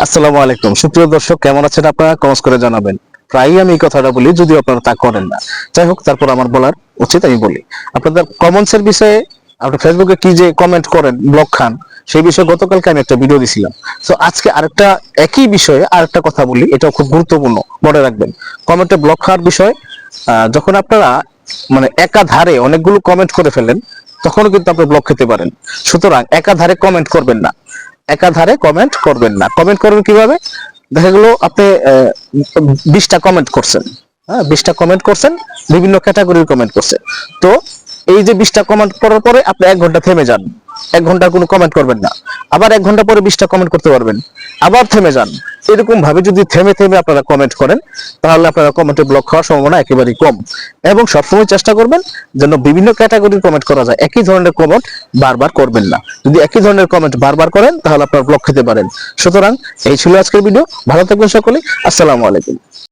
আসসালামু আলাইকুম সুপ্রিয় দর্শক, কেমন আছেন আপনারা? কমেন্টস করে জানাবেন। প্রায়ই আমি এই কথাটা বলি, যদিও আপনারা তা করেন না। যাই হোক, তারপর আমার বলার উচিত, আমি বলি। আপনাদের কমেন্টসের বিষয়ে আপনি ফেসবুকে কি যে কমেন্ট করেন, ব্লক খান, সেই বিষয়ে গতকালকে আমি একটা ভিডিও দিছিলাম। তো আজকে আরেকটা একই বিষয়ে আরেকটা কথা বলি, এটাও খুব গুরুত্বপূর্ণ, মনে রাখবেন। কমেন্টে ব্লক খাওয়ার বিষয়, যখন আপনারা মানে একাধারে অনেকগুলো কমেন্ট করে ফেলেন, তখনও কিন্তু আপনি ব্লক খেতে পারেন। সুতরাং একাধারে কমেন্ট করবেন না, একাধারে কমেন্ট করবেন না। কমেন্ট করবেন কিভাবে? দেখা গেল আপনি 20টা কমেন্ট করছেন, হ্যাঁ, 20টা কমেন্ট করছেন, বিভিন্ন ক্যাটাগরির কমেন্ট করছেন। তো এই যে 20টা কমেন্ট করার পরে আপনি 1 ঘন্টা থেমে যান, 1 ঘন্টা কোনো কমেন্ট করবেন না। আবার 1 ঘন্টা পরে 20টা কমেন্ট করতে পারবেন, আবার থেমে যান। এরকম ভাবে যদি থেমে থেমে আপনারা কমেন্ট করেন, তাহলে আপনারা কমেন্টে ব্লক হওয়ার সম্ভাবনা একেবারেই কম। এবং সবসময় চেষ্টা করবেন যেন বিভিন্ন ক্যাটাগরির কমেন্ট করা যায়, একই ধরনের কমেন্ট বারবার করবেন না। যদি একই ধরনের কমেন্ট বারবার করেন, তাহলে আপনারা ব্লক খেতে পারেন। সুতরাং এই ছিল আজকের ভিডিও। ভালো থাকবেন সকলে। আসসালামু আলাইকুম।